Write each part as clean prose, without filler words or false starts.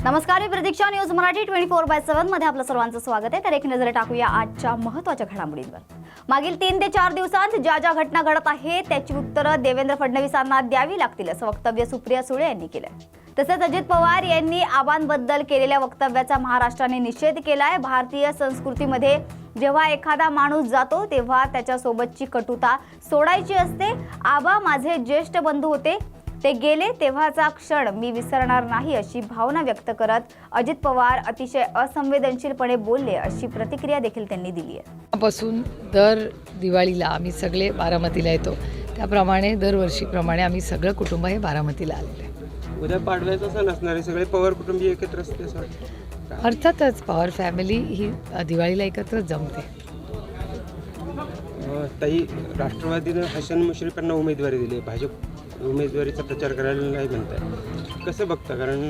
नमस्कार, मी प्रतीक्षा. न्यूज मराठी 24/7 मध्ये आपलं सर्वांचं स्वागत आहे. तर एक नजर टाकूया आजच्या महत्त्वाच्या घडामोडींवर. मागील 3 ते 4 दिवसांत ज्या ज्या घटना घडत आहेत त्याची उत्तरं देवेंद्र फडणवीसांना द्यावी लागतील असं वक्तव्य सुप्रिया सुळे यांनी केलं. तसेच अजित पवार यांनी आबांबद्दल केलेल्या वक्तव्याचा महाराष्ट्राने निषेध केलाय. भारतीय संस्कृतीमध्ये जेव्हा एखादा माणूस जातो तेव्हा त्याच्यासोबतची कटुता सोडायची असते. आबा माझे ज्येष्ठ बंधू होते, ते गेले तेव्हाचा क्षण मी विसरणार नाही अशी भावना व्यक्त करत अजित पवार अतिशय असंवेदनशीलपणे बोलले अशी प्रतिक्रिया देखील त्यांनी दिली आहे. पासून दर दिवाळीला आम्ही सगळे बारामतीला येतो, त्याप्रमाणे दरवर्षीप्रमाणे आम्ही सगळं कुटुंब हे बारामतीला आलेलं आहे. उद्या पाडव्याचा सण असणारे सगळे पवार कुटुंबीय एकत्र असते असं वाटतं. अर्थातच पवार फॅमिली ही दिवाळीला एकत्र जमते. ताई, राष्ट्रवादीनं हसन मुश्रीफांना उमेदवारी दिली, भाजप उमेदवारीचा प्रचार करायला नाही म्हणताय, कसं बघता? कारण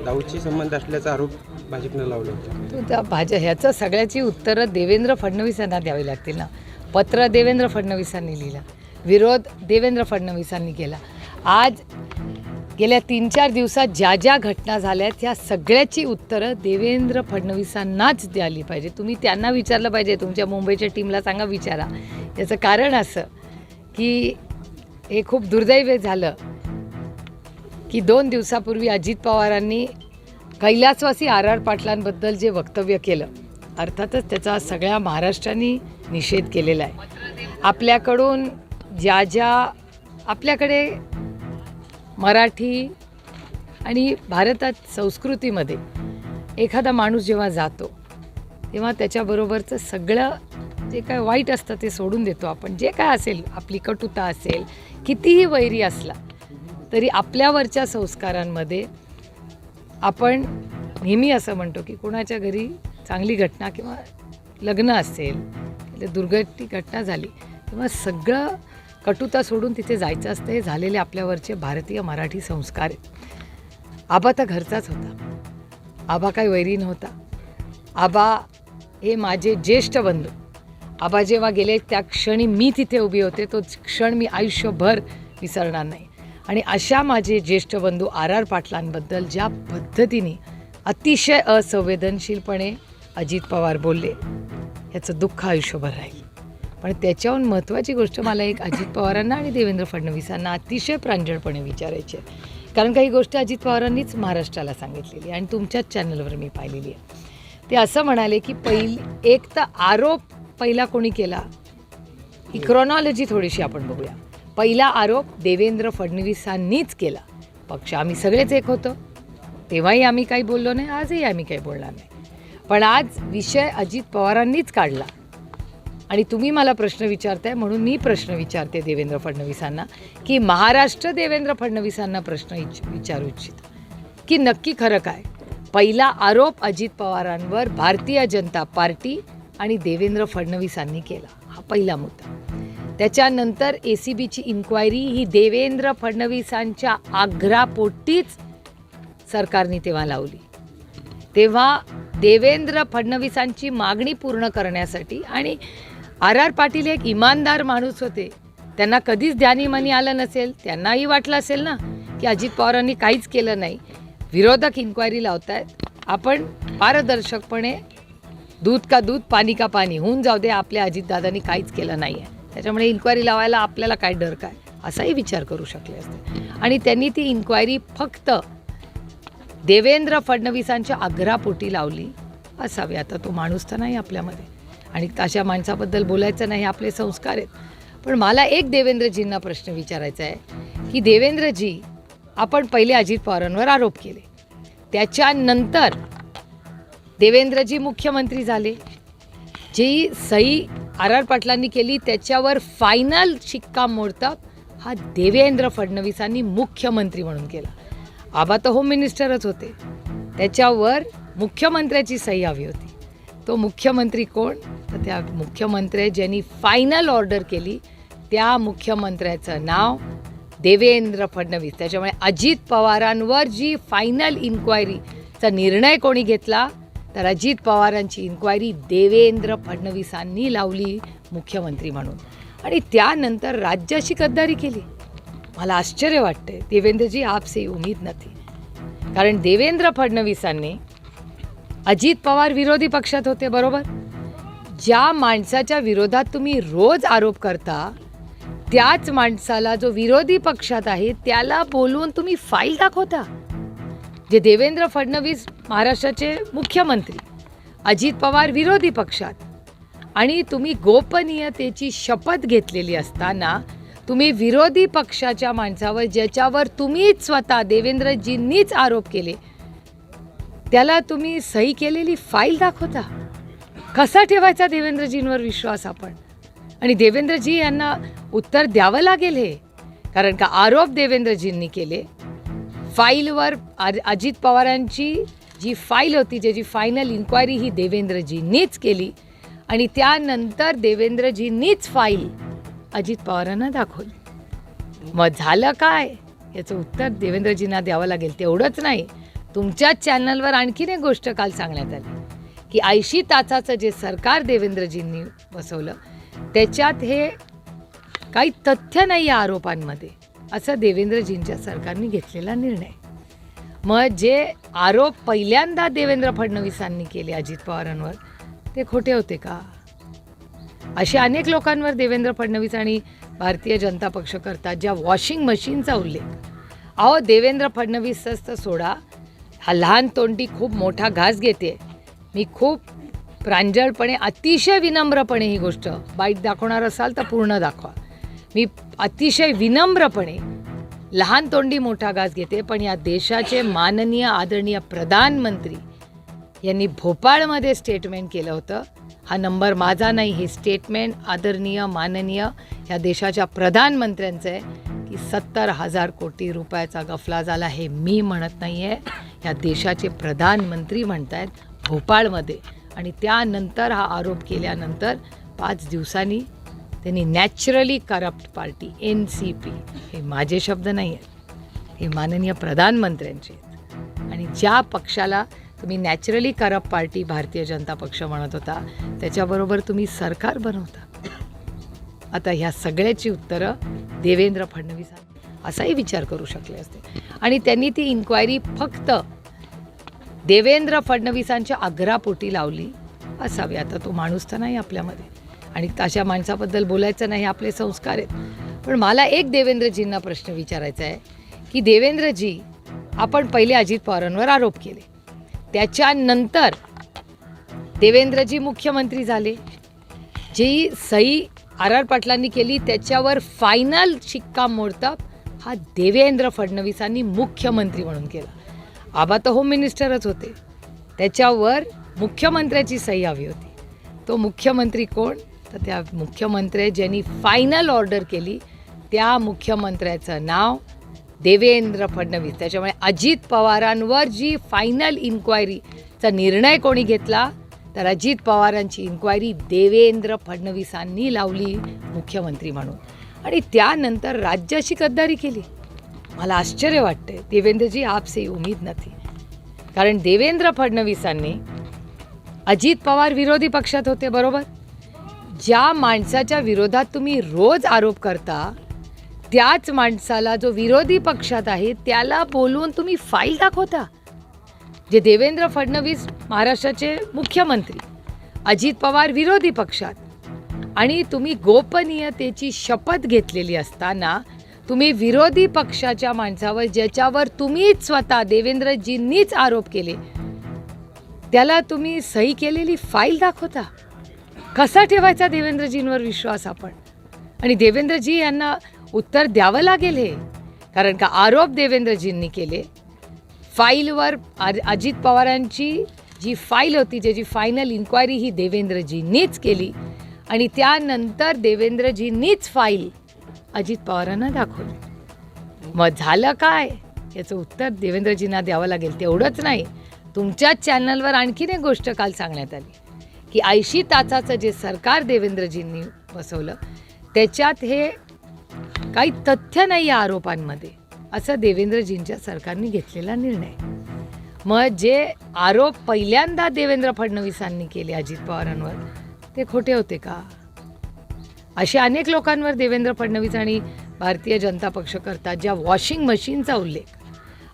दाऊदशी संबंध असल्याचा आरोप भाजपनं लावला होता. त्या ह्याचं सगळ्याची उत्तरं देवेंद्र फडणवीसांना द्यावी लागतील ना. पत्र देवेंद्र फडणवीसांनी लिहिलं, विरोध देवेंद्र फडणवीसांनी केला. आज गेल्या 3-4 दिवसात ज्या ज्या घटना झाल्या त्या सगळ्याची उत्तरं देवेंद्र फडणवीसांनाच द्याली पाहिजे. तुम्ही त्यांना विचारलं पाहिजे, तुमच्या मुंबईच्या टीमला सांगा, विचारा. याचं कारण असं की हे खूप दुर्दैवी झालं की 2 दिवसापूर्वी अजित पवारांनी कैलासवासी आर पाटलांबद्दल जे वक्तव्य केलं, अर्थातच त्याचा सगळ्या महाराष्ट्राने निषेध केलेला आहे. आपल्याकडून आपल्याकडे मराठी आणि भारतात संस्कृतीमध्ये एखादा माणूस जेव्हा जातो तेव्हा त्याच्याबरोबरचं सगळं जे काय वाईट असतं ते सोडून देतो आपण. जे काय असेल, आपली कटुता असेल, कितीही वैरी असला तरी आपल्यावरच्या संस्कारांमध्ये आपण नेहमी असं म्हणतो की कोणाच्या घरी चांगली घटना किंवा लग्न असेल, दुर्घटना घटना झाली तेव्हा सगळं कटुता सोडून तिथे जायचं असतं. हे झालेले आपल्यावरचे भारतीय मराठी संस्कार आहेत. आबा तर घरचाच होता, आबा काही वैरी नव्हता. आबा हे माझे ज्येष्ठ बंधू. आबा जेव्हा गेले त्या क्षणी मी तिथे उभी होते, तो क्षण मी आयुष्यभर विसरणार नाही. आणि अशा माझे ज्येष्ठ बंधू आर पाटलांबद्दल ज्या पद्धतीने अतिशय असंवेदनशीलपणे अजित पवार बोलले, याचं दुःख आयुष्यभर राहील. पण त्याच्याहून महत्त्वाची गोष्ट मला एक अजित पवारांना आणि देवेंद्र फडणवीसांना अतिशय प्रांजळपणे विचारायची आहे. कारण काही गोष्टी अजित पवारांनीच महाराष्ट्राला सांगितलेली आणि तुमच्याच चॅनलवर मी पाहिलेली आहे. ते असं म्हणाले की एक तर आरोप पहिला कोणी केला, ही क्रोनॉलॉजी थोडीशी आपण बघूया. पहिला आरोप देवेंद्र फडणवीसांनीच केला. पक्ष आम्ही सगळेच एक होतो, तेव्हाही आम्ही काही बोललो नाही, आजही आम्ही काही बोलणार नाही. पण आज विषय अजित पवारांनीच काढला आणि तुम्ही मला प्रश्न विचारताय म्हणून मी प्रश्न विचारते देवेंद्र फडणवीसांना की महाराष्ट्र देवेंद्र फडणवीसांना प्रश्न विचारू इच्छित की नक्की खरं काय. पहिला आरोप अजित पवारांवर भारतीय जनता पार्टी आणि देवेंद्र फडणवीसांनी केला, हा पहिला मुद्दा. त्याच्यानंतर ACBची इन्क्वायरी ही देवेंद्र फडणवीसांच्या आग्रहापोटीच सरकारने तेव्हा लावली. तेव्हा देवेंद्र फडणवीसांची मागणी पूर्ण करण्यासाठी, आणि आर पाटील एक इमानदार माणूस होते, त्यांना कधीच ध्यानीमनी आलं नसेल, त्यांनाही वाटलं असेल ना की अजित पवारांनी काहीच केलं नाही, विरोधक इन्क्वायरी लावतायत, आपण पारदर्शकपणे दूध का दूध पाणी का पाणी होऊन जाऊ दे, आपल्या अजितदादांनी काहीच केलं नाही आहे, त्याच्यामुळे इन्क्वायरी लावायला आपल्याला काय डर काय, असाही विचार करू शकले असते. आणि त्यांनी ती इन्क्वायरी फक्त देवेंद्र फडणवीसांच्या आग्रहापोटी लावली असावी. आता तो माणूस तर नाही आपल्यामध्ये आणि अशा माणसाबद्दल बोलायचं नाही, आपले संस्कार आहेत. पण मला एक देवेंद्रजींना प्रश्न विचारायचा आहे की देवेंद्रजी, आपण पहिले अजित पवारांवर आरोप केले, त्याच्यानंतर देवेंद्रजी मुख्यमंत्री झाले, जी सही आर पाटलांनी केली त्याच्यावर फायनल शिक्कामोर्तब हा देवेंद्र फडणवीसांनी मुख्यमंत्री म्हणून केला. आबा तर होम मिनिस्टरच होते, त्याच्यावर मुख्यमंत्र्याची सही हवी होती. तो मुख्यमंत्री कोण? तर त्या मुख्यमंत्री ज्यांनी फायनल ऑर्डर केली त्या मुख्यमंत्र्याचं नाव देवेंद्र फडणवीस. त्याच्यामुळे अजित पवारांवर जी फायनल इन्क्वायरीचा निर्णय कोणी घेतला तर अजित पवारांची इन्क्वायरी देवेंद्र फडणवीसांनी लावली मुख्यमंत्री म्हणून. आणि त्यानंतर राज्याशी गद्दारी केली. मला आश्चर्य वाटते देवेंद्रजी, आपसे उम्मीद न थी. कारण देवेंद्र फडणवीसांनी, अजित पवार विरोधी पक्षात होते बरोबर, ज्या माणसाच्या विरोधात तुम्ही रोज आरोप करता त्याच माणसाला जो विरोधी पक्षात आहे त्याला बोलवून तुम्ही फाईल दाखवता. जे देवेंद्र फडणवीस महाराष्ट्राचे मुख्यमंत्री, अजित पवार विरोधी पक्षात, आणि तुम्ही गोपनीयतेची शपथ घेतलेली असताना तुम्ही विरोधी पक्षाच्या माणसावर, ज्याच्यावर तुम्हीच स्वतः देवेंद्रजींनीच आरोप केले, त्याला तुम्ही सही केलेली फाईल दाखवता. कसा ठेवायचा देवेंद्रजींवर विश्वास आपण? आणि देवेंद्रजी यांना उत्तर द्यावं लागेल हे, कारण का आरोप देवेंद्रजींनी केले. फाईलवर अजित पवारांची जी फाईल होती, ज्याची फायनल इन्क्वायरी ही देवेंद्रजींनीच केली, आणि त्यानंतर देवेंद्रजींनीच फाईल अजित पवारांना दाखवली. मग झालं काय याचं उत्तर देवेंद्रजींना द्यावं लागेल. तेवढंच नाही, तुमच्याच चॅनलवर आणखीन एक गोष्ट काल सांगण्यात आली की 80 तासाचं जे सरकार देवेंद्रजींनी बसवलं त्याच्यात हे काही तथ्य नाही या आरोपांमध्ये, असं देवेंद्रजींच्या सरकारने घेतलेला निर्णय. मग जे आरोप पहिल्यांदा देवेंद्र फडणवीसांनी केले अजित पवारांवर ते खोटे होते का? अशा अनेक लोकांवर देवेंद्र फडणवीस आणि भारतीय जनता पक्ष करतात, ज्या वॉशिंग मशीनचा उल्लेख. अहो, देवेंद्र फडणवीसच तर सोडा, हा लहान तोंडी खूप मोठा घास घेते. मी खूप प्रांजळपणे, अतिशय विनम्रपणे ही गोष्ट, बाईट दाखवणार असाल तर पूर्ण दाखवा. मी अतिशय विनम्रपणे लहान तोंडी मोठा घास घेते, पण या देशाचे माननीय आदरणीय प्रधानमंत्री यांनी भोपाळमध्ये स्टेटमेंट केलं होतं. हा नंबर माझा नाही, हे स्टेटमेंट आदरणीय माननीय या देशाच्या प्रधानमंत्र्यांचं आहे की 70,000 कोटी रुपयाचा गफला झाला. हे मी म्हणत नाही आहे, या देशाचे प्रधानमंत्री म्हणत आहेत भोपाळमध्ये. आणि त्यानंतर हा आरोप केल्यानंतर 5 दिवसांनी त्यांनी नॅचरली करप्ट पार्टी NCP, हे माझे शब्द नाही आहेत, हे माननीय प्रधानमंत्र्यांचे आहेत. आणि ज्या पक्षाला तुम्ही naturally corrupt party Bharatiya Janata पक्ष म्हणत होता त्याच्याबरोबर तुम्ही सरकार बनवता. आता ह्या सगळ्याची उत्तरं देवेंद्र फडणवीस असाही विचार करू शकले असते, आणि त्यांनी ती इन्क्वायरी फक्त देवेंद्र फडणवीसांच्या आग्रहापोटी लावली असावी. आता तो माणूस तर नाही आपल्यामध्ये, आणि तशा माणसाबद्दल बोलायचं नाही, आपले संस्कार आहेत. पण मला एक देवेंद्रजींना प्रश्न विचारायचा आहे की देवेंद्रजी, आपण पहिले अजित पवारांवर आरोप केले, त्याच्यानंतर देवेंद्रजी मुख्यमंत्री झाले, जी सही RR पाटलांनी केली त्याच्यावर फायनल शिक्कामोर्तब हा देवेंद्र फडणवीसांनी मुख्यमंत्री म्हणून केला. आबा तर होम मिनिस्टरच होते, त्याच्यावर मुख्यमंत्र्याची सही हवी होती. तो मुख्यमंत्री कोण? तर त्या मुख्यमंत्री ज्यांनी फायनल ऑर्डर केली त्या मुख्यमंत्र्याचं नाव देवेंद्र फडणवीस. त्याच्यामुळे अजित पवारांवर जी फायनल इन्क्वायरीचा निर्णय कोणी घेतला तर अजित पवारांची इन्क्वायरी देवेंद्र फडणवीसांनी लावली मुख्यमंत्री म्हणून, आणि त्यानंतर राज्याशी गद्दारी केली. मला आश्चर्य वाटते देवेंद्रजी, आपसे उम्मीद नथी. कारण देवेंद्र फडणवीसांनी, अजित पवार विरोधी पक्षात होते बरोबर, ज्या माणसाच्या विरोधात तुम्ही रोज आरोप करता त्याच माणसाला जो विरोधी पक्षात आहे त्याला बोलवून तुम्ही फाईल दाखवता. जे देवेंद्र फडणवीस महाराष्ट्राचे मुख्यमंत्री, अजित पवार विरोधी पक्षात, आणि तुम्ही गोपनीयतेची शपथ घेतलेली असताना तुम्ही विरोधी पक्षाच्या माणसावर, ज्याच्यावर तुम्हीच स्वतः देवेंद्रजींनीच आरोप केले, त्याला तुम्ही सही केलेली फाईल दाखवता. कसा ठेवायचा देवेंद्रजींवर विश्वास आपण? आणि देवेंद्रजी यांना उत्तर द्यावं लागेल हे, कारण का आरोप देवेंद्रजींनी केले. फाईलवर अजित पवारांची जी फाईल होती, ज्याची फायनल इन्क्वायरी ही देवेंद्रजींनीच केली, आणि त्यानंतर देवेंद्रजींनीच फाईल अजित पवारांना दाखवली. मग झालं काय याचं उत्तर देवेंद्रजींना द्यावं लागेल. तेवढंच नाही, तुमच्याच चॅनलवर आणखीन एक गोष्ट काल सांगण्यात आली की 80 तासाचं जे सरकार देवेंद्रजींनी बसवलं त्याच्यात हे काही तथ्य नाही या आरोपांमध्ये, असं देवेंद्रजींच्या सरकारने घेतलेला निर्णय. मग जे आरोप पहिल्यांदा देवेंद्र फडणवीसांनी केले अजित पवारांवर ते खोटे होते का? अशा अनेक लोकांवर देवेंद्र फडणवीस आणि भारतीय जनता पक्ष करतात, ज्या वॉशिंग मशीनचा उल्लेख.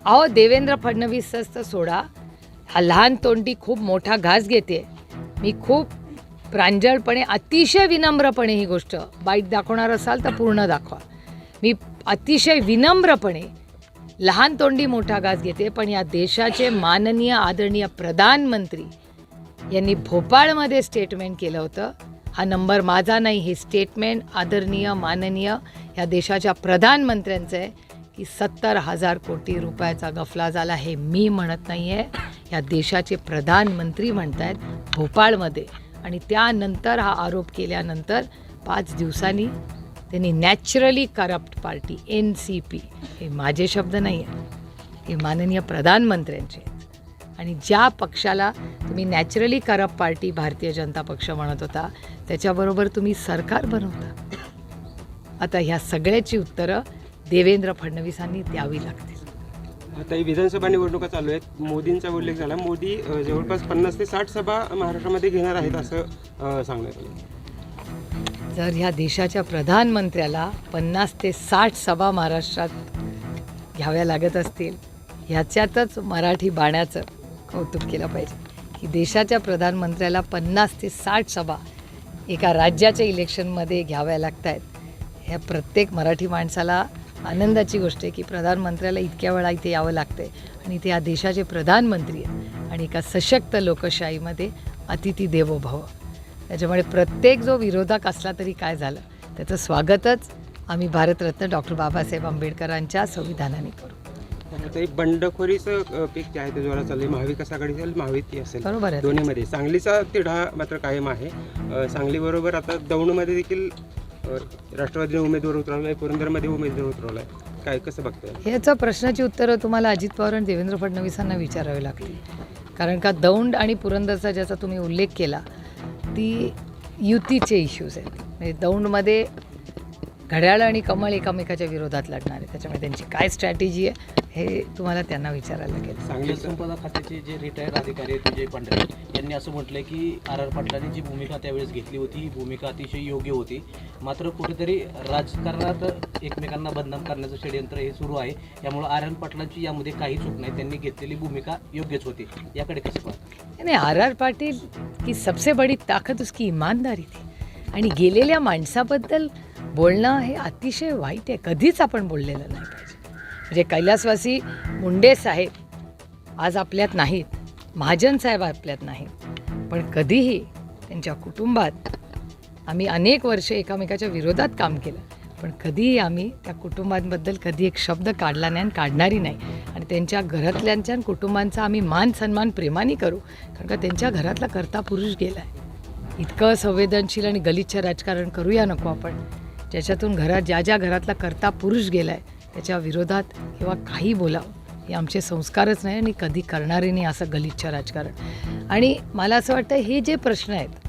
अहो देवेंद्र फडणवीसच तर सोडा, हा लहान तोंडी खूप मोठा घास घेते. मी खूप प्रांजळपणे, अतिशय विनम्रपणे ही गोष्ट बाईट दाखवणार असाल तर पूर्ण दाखवा. मी अतिशय विनम्रपणे लहान तोंडी मोठा घास घेते, पण या देशाचे माननीय आदरणीय प्रधानमंत्री यांनी भोपाळमध्ये स्टेटमेंट केलं होतं. हा नंबर माझा नाही, हे स्टेटमेंट आदरणीय माननीय या देशाच्या प्रधानमंत्र्यांचं आहे की 70,000 कोटी रुपयाचा गफला झाला. हे मी म्हणत नाही आहे, या देशाचे प्रधानमंत्री म्हणत आहेत भोपाळमध्ये. आणि त्यानंतर हा आरोप केल्यानंतर 5 दिवसांनी त्यांनी नॅचरली करप्ट पार्टी NCP, हे माझे शब्द नाही आहेत, हे माननीय प्रधानमंत्र्यांचे आहेत. आणि ज्या पक्षाला तुम्ही naturally corrupt party Bharatiya Janata पक्ष म्हणत होता, त्याच्याबरोबर तुम्ही सरकार बनवता. आता ह्या सगळ्याची उत्तरं देवेंद्र फडणवीसांनी द्यावी लागतील. आता ही विधानसभा निवडणुका चालू आहेत. मोदींचा उल्लेख झाला. मोदी जवळपास 50 ते 60 सभा महाराष्ट्रामध्ये घेणार आहेत असं सांगण्यात आलं. जर ह्या देशाच्या प्रधानमंत्र्याला 50 ते 60 सभा महाराष्ट्रात घ्याव्या लागत असतील, ह्याच्यातच मराठी बाण्याचं कौतुक केलं पाहिजे की देशाच्या प्रधानमंत्र्याला 50 ते 60 सभा एका राज्याच्या इलेक्शनमध्ये घ्याव्या लागत आहेत. ह्या प्रत्येक मराठी माणसाला आनंदाची गोष्ट आहे की प्रधानमंत्र्याला इतक्या वेळा इथे यावं लागतं आहे आणि ते या देशाचे प्रधानमंत्री आहेत आणि एका सशक्त लोकशाहीमध्ये अतिथी देवो भव. त्याच्यामुळे प्रत्येक जो विरोधक असला तरी काय झालं, त्याचं स्वागतच आम्ही भारतरत्न डॉक्टर बाबासाहेब आंबेडकरांच्या संविधानाने करू. आता एक बंडखोरीचं पीक जे आहे ते जोरात चालू आहे. महाविकास आघाडी असेल, महायुती असेल, बरोबर आहे. दोन्हीमध्ये सांगलीचा तिढा मात्र कायम आहे. सांगलीबरोबर आता दौंडमध्ये देखील राष्ट्रवादीने उमेदवार उतरवला आहे, पुरंदरमध्ये उमेदवार उतरवला आहे. काय कसं बघताय? ह्याचं प्रश्नाची उत्तरं तुम्हाला अजित पवार आणि देवेंद्र फडणवीसांना विचारावी लागतील. कारण का दौंड आणि पुरंदरचा ज्याचा तुम्ही उल्लेख केला, ती युतीचे इश्यूज आहेत. म्हणजे दौंडमध्ये घड्याळ आणि कमळ एकमेकाच्या विरोधात लढणार आहे. त्याच्यामुळे त्यांची काय स्ट्रॅटेजी आहे हे तुम्हाला त्यांना विचारायला लागेल. सांगली संपदा खात्याचे जे रिटायर्ड अधिकारी आहेत विजय पांढरे यांनी असं म्हटलंय की RR पाटलांनी जी भूमिका त्यावेळेस घेतली होती ही भूमिका अतिशय योग्य होती. मात्र कुठेतरी राजकारणात एकमेकांना बदनाम करण्याचं षडयंत्र हे सुरू आहे. त्यामुळे RR पाटलांची यामध्ये काही चूक नाही, त्यांनी घेतलेली भूमिका योग्यच होती. याकडे कसं पाहता? नहीं, RR पाटील की सबसे बड़ी ताकद उसकी ईमानदारी थी. आणि गेलेल्या माणसाबद्दल बोलणं हे अतिशय वाईट आहे. कधीच आपण बोललेलं नाही पाहिजे. म्हणजे कैलासवासी मुंडे साहेब आज आपल्यात नाहीत, महाजन साहेब आपल्यात नाहीत, पण कधीही त्यांच्या कुटुंबात आम्ही अनेक वर्षे एकामेकाच्या विरोधात काम केलं, पण कधीही आम्ही त्या कुटुंबांबद्दल कधी एक शब्द काढला नाही आणि काढणारी नाही. आणि त्यांच्या घरातल्यांच्या आणि कुटुंबांचा आम्ही मान सन्मान प्रेमाने करू, कारण का त्यांच्या घरातला कर्ता पुरुष गेला आहे. इतकं संवेदनशील आणि गलिच्छ राजकारण करूया नको आपण, ज्याच्यातून ज्या घरातला कर्ता पुरुष गेला आहे त्याच्या विरोधात किंवा काही बोलावं हे आमचे संस्कारच नाही आणि कधी करणारे नाही असं गलिच्छ राजकारण. आणि मला असं वाटतं हे जे प्रश्न आहेत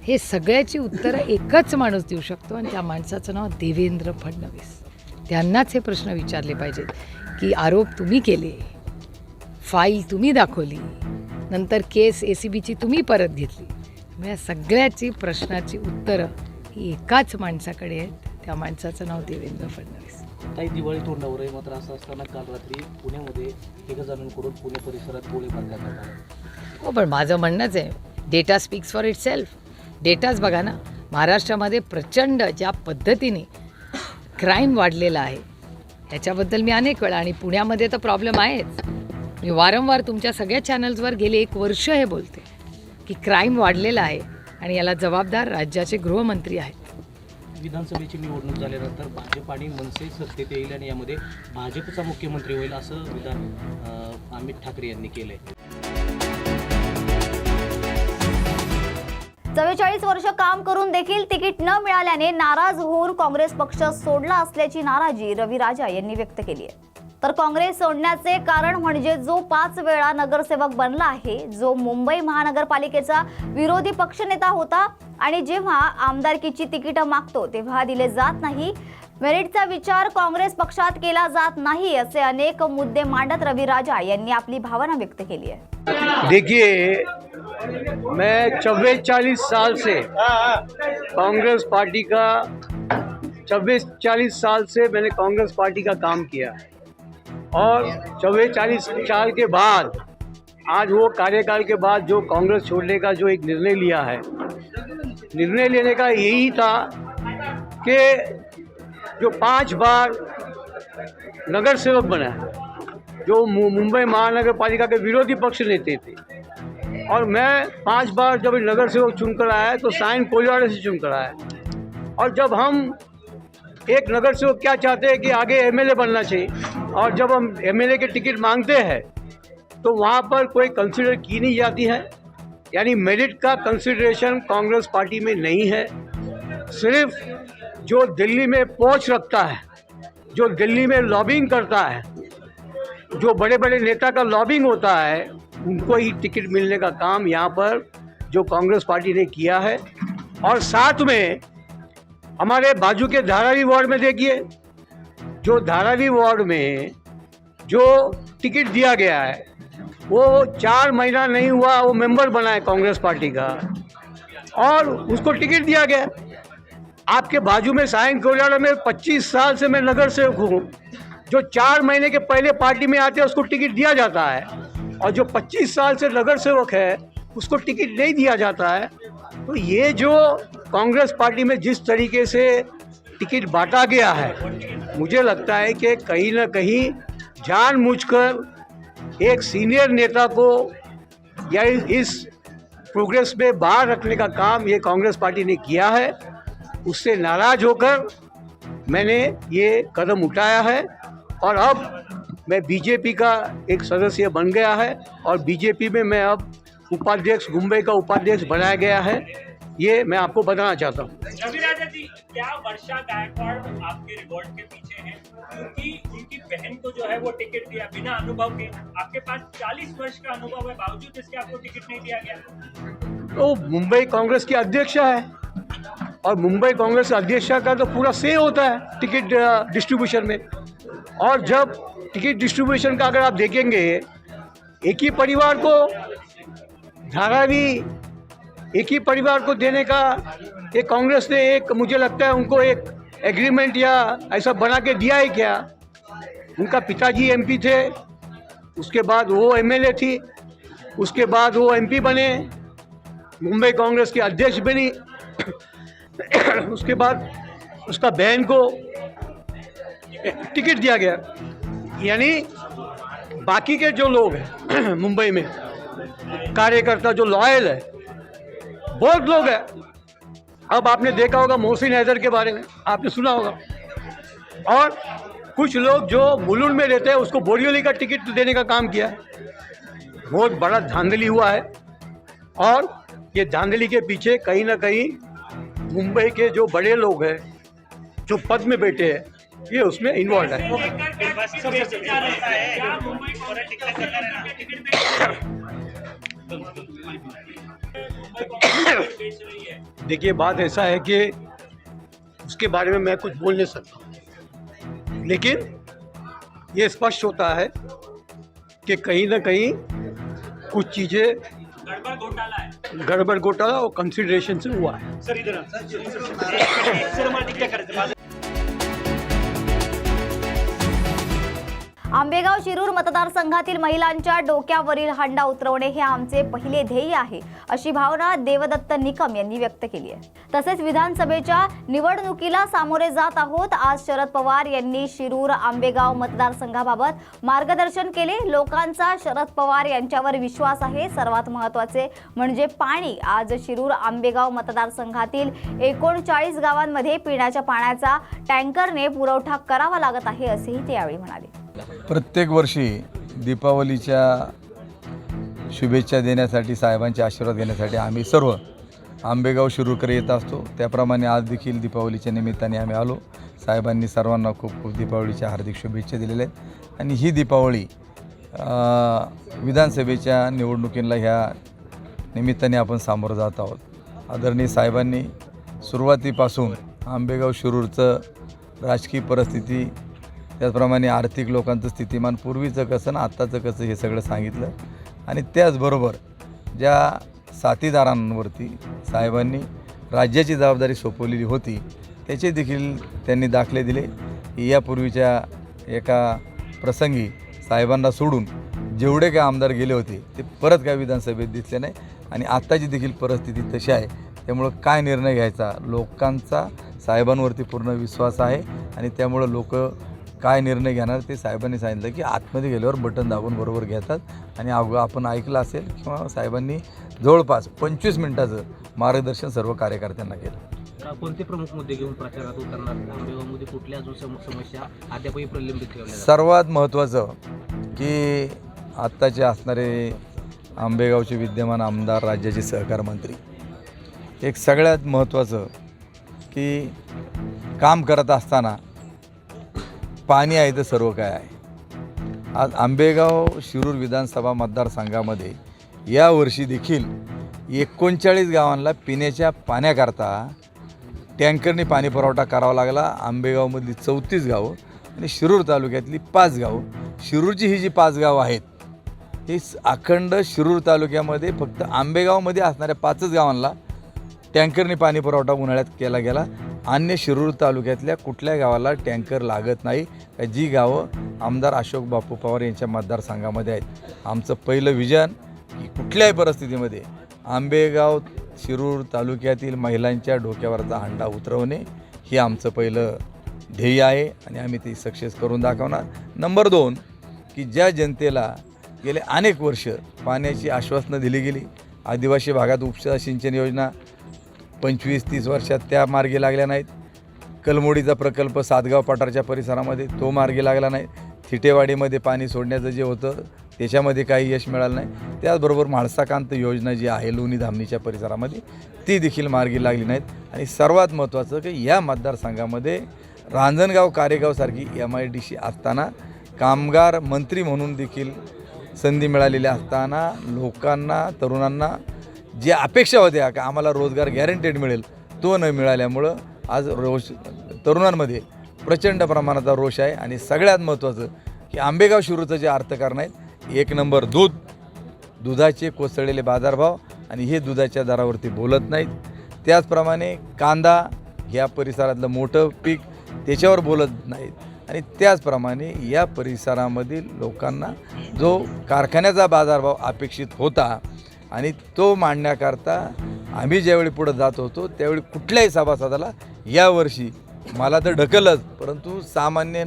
हे सगळ्याची उत्तरं एकच माणूस देऊ शकतो आणि त्या माणसाचं नाव देवेंद्र फडणवीस. त्यांनाच हे प्रश्न विचारले पाहिजेत की आरोप तुम्ही केले, फाईल तुम्ही दाखवली, नंतर केस ACBची तुम्ही परत घेतली. या सगळ्याची प्रश्नाची उत्तरं ही एकाच माणसाकडे आहेत, त्या माणसाचं नाव देवेंद्र फडणवीस. काही दिवाळी तोंडावर आहे. मात्र असं असताना काल रात्री पुण्यामध्ये 1 जणांकडून पुणे परिसरात गोळीबार करण्यात आला. हो, पण माझं म्हणणंच आहे, data speaks for itself. डेटाच बघा ना, महाराष्ट्रामध्ये प्रचंड ज्या पद्धतीने क्राईम वाढलेला आहे ह्याच्याबद्दल मी अनेक वेळा, आणि पुण्यामध्ये तर प्रॉब्लेम आहेच. मी वारंवार तुमच्या सगळ्या चॅनल्सवर गेले 1 वर्ष हे बोलते की क्राईम वाढलेला आहे आणि याला जबाबदार राज्याचे गृहमंत्री आहेत. विधानसभेची निवडणूक झाल्यानंतर भाजप आणि मनसे सत्तेत येईल आणि यामध्ये भाजपचा मुख्यमंत्री होईल असं विधान अमित ठाकरे यांनी केलंय. 44 वर्ष काम करून देखील तिकीट न मिळाल्याने नाराज होऊन काँग्रेस पक्ष सोडला असल्याची नाराजी रवी राजा यांनी व्यक्त केली आहे. तर काँग्रेस सोडण्याचे कारण म्हणजे जो 5 वेळा नगरसेवक बनला आहे, जो मुंबई महानगरपालिकेचा विरोधी पक्षनेता होता आणि जेव्हा आमदारकीची तिकीटं मागतो तेव्हा दिले जात नाही, मेरिटचा विचार काँग्रेस पक्षात केला जात नाही, असे अनेक मुद्दे मांडत रवी राजा यांनी आपली भावना व्यक्त केली आहे. देखिए, मैं 44 साल से कांग्रेस पार्टी का 40 साल से मैंने कांग्रेस पार्टी का काम किया और 44 साल के बाद आज वो कार्यकाल के बाद जो कांग्रेस छोड़ने का जो एक निर्णय लिया है, निर्णय लेने का यही था कि जो 5 बार नगर सेवक बना है, जो मुंबई महानगर पालिका के विरोधी पक्ष नेता थे, और मैं 5 बार जब नगर सेवक चुनकर आया तो साइन कोलिवाड़ा से चुनकर आया। और जब हम एक नगर सेवक क्या चाहते हैं कि आगे एमएलए बनना चाहिए, और जब हम एमएलए के टिकट मांगते हैं तो वहाँ पर कोई कंसिडर की नहीं जाती है, यानी मेरिट का कंसिडरेशन कांग्रेस पार्टी में नहीं है। सिर्फ जो दिल्ली में पहुँच रखता है, जो दिल्ली में लॉबिंग करता है, जो बड़े बड़े नेता का लॉबिंग होता है, उनको ही टिकट मिलने का काम यहाँ पर जो कांग्रेस पार्टी ने किया है। और साथ में हमारे बाजू के धारावी वार्ड में देखिए, जो धारावी वार्ड में जो टिकट दिया गया है वो 4 महीना नहीं हुआ वो मेंबर बना है कांग्रेस पार्टी का, और उसको टिकट दिया गया। आपके बाजू में साइन कोलिवाड़ा में 25 साल से मैं नगर सेवक हूँ, जो 4 महीने के पहले पार्टी में आते हैं उसको टिकट दिया जाता है, और जो 25 साल से नगर सेवक है उसको टिकट नहीं दिया जाता है। तो ये जो कांग्रेस पार्टी में जिस तरीके से टिकट बांटा गया है, मुझे लगता है कि कहीं ना कहीं जानबूझकर एक सीनियर नेता को या इस प्रोग्रेस में बाहर रखने का काम ये कांग्रेस पार्टी ने किया है। उससे नाराज होकर मैंने ये कदम उठाया है, और अब मैं बीजेपी का एक सदस्य बन गया है, और बीजेपी में मैं अब उपाध्यक्ष, मुंबई का उपाध्यक्ष बनाया गया है। ये मैं आपको बताना चाहता हूँ। रवि राजा जी, क्या वर्षा गायकवाड़ आपके रिवॉर्ड के पीछे हैं? क्योंकि उनकी बहन को जो है वो टिकट दिया बिना अनुभव के। आपके पास 40 वर्ष का अनुभव है, बावजूद इसके आपको टिकट नहीं दिया गया। तो मुंबई कांग्रेस की अध्यक्षा है, और मुंबई कांग्रेस अध्यक्षा का तो पूरा से होता है टिकट डिस्ट्रीब्यूशन में। और जब टिकट डिस्ट्रीब्यूशन का अगर आप देखेंगे, एक ही परिवार को धारावी एक ही परिवार को देने का एक कांग्रेस ने एक, मुझे लगता है उनको एक एग्रीमेंट या ऐसा बना के दिया है क्या? उनका पिताजी एमपी थे, उसके बाद वो एमएलए थी, उसके बाद वो एमपी बने, मुंबई कांग्रेस के अध्यक्ष बनी, उसके बाद उसका बहन को टिकट दिया गया। यानी बाकी के जो लोग हैं मुंबई में कार्यकर्ता जो लॉयल है, बहुत लोग हैं। अब आपने देखा होगा मोहसिन हैदर के बारे में, आपने सुना होगा, और कुछ लोग जो मुलुंड में रहते हैं उसको बोरिवली का टिकट देने का काम किया है। बहुत बड़ा धांधली हुआ है, और ये धांधली के पीछे कहीं ना कहीं मुंबई के जो बड़े लोग हैं, जो पद में बैठे हैं, ये उसमें इन्वॉल्व है। देखिए, बात ऐसा है कि उसके बारे में मैं कुछ बोल नहीं सकता, लेकिन ये स्पष्ट होता है कि कहीं ना कहीं कुछ चीज़ें गड़बड़ घोटाला और कंसिडरेशन से हुआ है। आंबेगाव शिरूर मतदारसंघातील महिलांच्या डोक्यावरील हंडा उतरवणे हे आमचे पहिले ध्येय आहे, अशी भावना देवदत्त निकम यांनी व्यक्त केली आहे। तसेच विधानसभेच्या निवडणुकीला सामोरे जात आहोत। आज शरद पवार यांनी शिरूर आंबेगाव मतदारसंघाबाबत मार्गदर्शन केले। लोकांचा शरद पवार यांच्यावर विश्वास आहे। सर्वात महत्त्वाचे म्हणजे पाणी। आज शिरूर आंबेगाव मतदारसंघातील 39 गावांमध्ये पिण्याच्या पाण्याचा टँकरने पुरवठा करावा लागत आहे, असेही ते यावेळी म्हणाले। प्रत्येक वर्षी दीपावलीच्या शुभेच्छा देण्यासाठी, साहेबांचे आशीर्वाद घेण्यासाठी आम्ही सर्व आंबेगाव शिरूरकडे येत असतो। त्याप्रमाणे आज देखील दीपावलीच्या निमित्ताने आम्ही आलो। साहेबांनी सर्वांना खूप खूप दीपावलीच्या हार्दिक शुभेच्छा दिलेल्या आहेत, आणि ही दीपावली विधानसभेच्या निवडणुकीला ह्या निमित्ताने आपण सामोरं जात आहोत। आदरणीय साहेबांनी सुरुवातीपासून आंबेगाव शिरूरचं राजकीय परिस्थिती, त्याचप्रमाणे आर्थिक लोकांचं स्थितिमान पूर्वीचं कसं आणि आत्ताचं कसं हे सगळं सांगितलं, आणि त्याचबरोबर ज्या साथीदारांवरती साहेबांनी राज्याची जबाबदारी सोपवलेली होती त्याचे देखील त्यांनी दाखले दिले। यापूर्वीच्या एका प्रसंगी साहेबांना सोडून जेवढे काय आमदार गेले होते ते परत काय विधानसभेत दिसले नाही आणि आत्ताची देखील परिस्थिती तशी आहे. त्यामुळं काय निर्णय घ्यायचा, लोकांचा साहेबांवरती पूर्ण विश्वास आहे आणि त्यामुळं लोक काय निर्णय घेणार ते साहेबांनी सांगितलं की आतमध्ये गेल्यावर बटन दाबून बरोबर घेतात आणि आपण ऐकलं असेल किंवा साहेबांनी जवळपास 25 मिनिटाचं मार्गदर्शन सर्व कार्यकर्त्यांना केलं. कोणते प्रमुख मुद्दे घेऊन प्रचारात उतरणार? आंबेगावमध्ये कुठल्या अजून समस्या अद्यापही प्रलंबित ठेवल्या? सर्वात महत्त्वाचं की आत्ताचे असणारे आंबेगावचे विद्यमान आमदार, राज्याचे सहकार मंत्री, एक सगळ्यात महत्त्वाचं की काम करत असताना पाणी आहे तर सर्व काय आहे. आज आंबेगाव शिरूर विधानसभा मतदारसंघामध्ये यावर्षी देखील 39 गावांना पिण्याच्या पाण्याकरता टँकरने पाणी पुरवठा करावा लागला. आंबेगावमधली 34 गावं आणि शिरूर तालुक्यातली 5 गावं. शिरूरची ही जी 5 गावं आहेत ही अखंड शिरूर तालुक्यामध्ये फक्त आंबेगावमध्ये असणाऱ्या 5च गावांना टँकरने पाणी पुरवठा उन्हाळ्यात केला गेला. अन्य शिरूर तालुक्यातल्या कुठल्या गावाला टँकर लागत नाही. जी गावं आमदार अशोक बापू पवार यांच्या मतदारसंघामध्ये आहेत. आमचं पहिलं विजन की कुठल्याही परिस्थितीमध्ये आंबेगाव शिरूर तालुक्यातील महिलांच्या डोक्यावरचा हंडा उतरवणे हे आमचं पहिलं ध्येय आहे आणि आम्ही ते सक्सेस करून दाखवणार. नंबर 2 की ज्या जनतेला गेले अनेक वर्ष पाण्याची आश्वासनं दिली गेली, आदिवासी भागात उपसा सिंचन योजना 25-30 वर्षात त्या मार्गी लागल्या नाहीत. कलमोडीचा प्रकल्प सातगाव पठारच्या परिसरामध्ये तो मार्गी लागला नाही. थिटेवाडीमध्ये पाणी सोडण्याचं जे होतं त्याच्यामध्ये काही यश मिळालं नाही. त्याचबरोबर म्हाळसाकांत योजना जी आहे लोणी धामणीच्या परिसरामध्ये ती देखील मार्गी लागली नाहीत. आणि सर्वात महत्त्वाचं की या मतदारसंघामध्ये रांजणगाव कारेगावसारखी MIDC असताना कामगार मंत्री म्हणून देखील संधी मिळालेली असताना लोकांना, तरुणांना जी अपेक्षा होत्या की आम्हाला रोजगार गॅरंटेड मिळेल तो न मिळाल्यामुळं आज तरुणांमध्ये प्रचंड प्रमाणाचा रोष आहे. आणि सगळ्यात महत्त्वाचं की आंबेगाव शिरूरचं जे अर्थकारण आहेत, 1 नंबर दुधाचे कोसळलेले बाजारभाव आणि हे दुधाच्या दरावरती बोलत नाहीत. त्याचप्रमाणे कांदा ह्या परिसरातलं मोठं पीक त्याच्यावर बोलत नाहीत. आणि त्याचप्रमाणे या परिसरामधील लोकांना जो कारखान्याचा बाजारभाव अपेक्षित होता आणि तो मांडण्याकरता आम्ही ज्यावेळी पुढं जात होतो त्यावेळी कुठल्याही सभासदाला यावर्षी मला तर ढकलच, परंतु सामान्य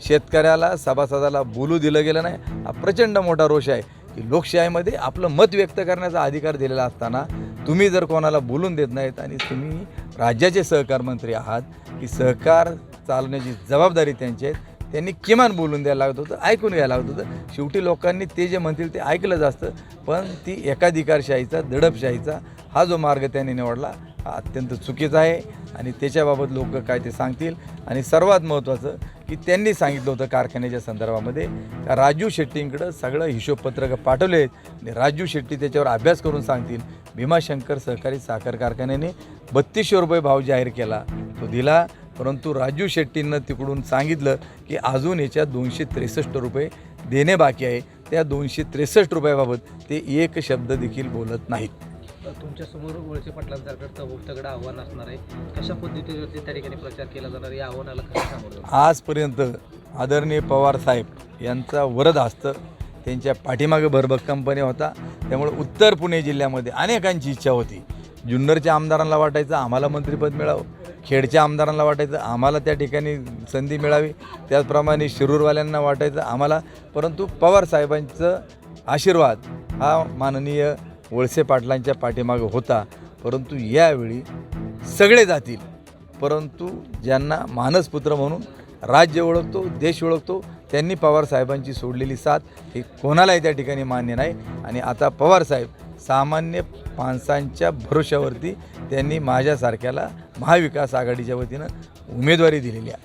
शेतकऱ्याला, सभासदाला बोलू दिलं गेलं नाही. हा प्रचंड मोठा रोष आहे की लोकशाहीमध्ये आपलं मत व्यक्त करण्याचा अधिकार दिलेला असताना तुम्ही जर कोणाला बोलून देत नाहीत आणि तुम्ही राज्याचे सहकार मंत्री आहात की सहकार चालवण्याची जबाबदारी त्यांची आहे, त्यांनी किमान बोलून द्यायला लागत होतं, ऐकून घ्यायला लागत होतं. शेवटी लोकांनी ते जे म्हणतील ते ऐकलंच असतं. पण ती एकाधिकारशाहीचा, दडपशाहीचा हा जो मार्ग त्यांनी निवडला हा अत्यंत चुकीचा आहे आणि त्याच्याबाबत लोक काय ते सांगतील. आणि सर्वात महत्त्वाचं की त्यांनी सांगितलं होतं कारखान्याच्या संदर्भामध्ये का राजू शेट्टींकडं सगळं हिशोबपत्रकं पाठवले आहेत आणि राजू शेट्टी त्याच्यावर अभ्यास करून सांगतील. भीमाशंकर सहकारी साखर कारखान्याने 3200 रुपये भाव जाहीर केला, तो दिला. परंतु राजू शेट्टींना तिकडून सांगितलं की अजून याच्यात 263 रुपये देणे बाकी आहे. त्या 263 रुपयाबाबत ते एक शब्द देखील बोलत नाहीत. तुमच्यासमोर वळसे पाटलांसारखं तगडं आव्हान असणार आहे. कशा पद्धतीवरती त्या ठिकाणी प्रचार केला जाणार या आव्हानाला कसं सामोरं? आजपर्यंत आदरणीय पवार साहेब यांचा वरद हस्त त्यांच्या पाठीमागे भरभक्कमपणे होता. त्यामुळे उत्तर पुणे जिल्ह्यामध्ये अनेकांची इच्छा होती. जुन्नरच्या आमदारांना वाटायचं आम्हाला मंत्रिपद मिळावं, खेडच्या आमदारांना वाटायचं आम्हाला त्या ठिकाणी संधी मिळावी, त्याचप्रमाणे शिरूरवाल्यांना वाटायचं आम्हाला. परंतु पवार साहेबांचं आशीर्वाद हा माननीय वळसे पाटलांच्या पाठीमागं होता. परंतु यावेळी सगळे जातील, परंतु ज्यांना मानसपुत्र म्हणून राज्य ओळखतो, देश ओळखतो, त्यांनी पवारसाहेबांची सोडलेली साथ हे कोणालाही त्या ठिकाणी मान्य नाही. आणि आता पवारसाहेब सामान्य माणसांच्या भरोश्यावरती त्यांनी माझ्यासारख्याला महाविकास आघाडीच्या वतीनं उमेदवारी दिलेली आहे.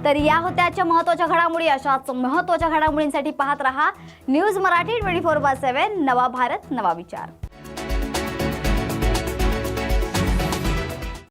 तर या होत्या आजच्या महत्त्वाच्या घडामोडी. अशाच महत्त्वाच्या घडामोडींसाठी पाहत रहा न्यूज मराठी 24/7. नवा भारत, नवा विचार.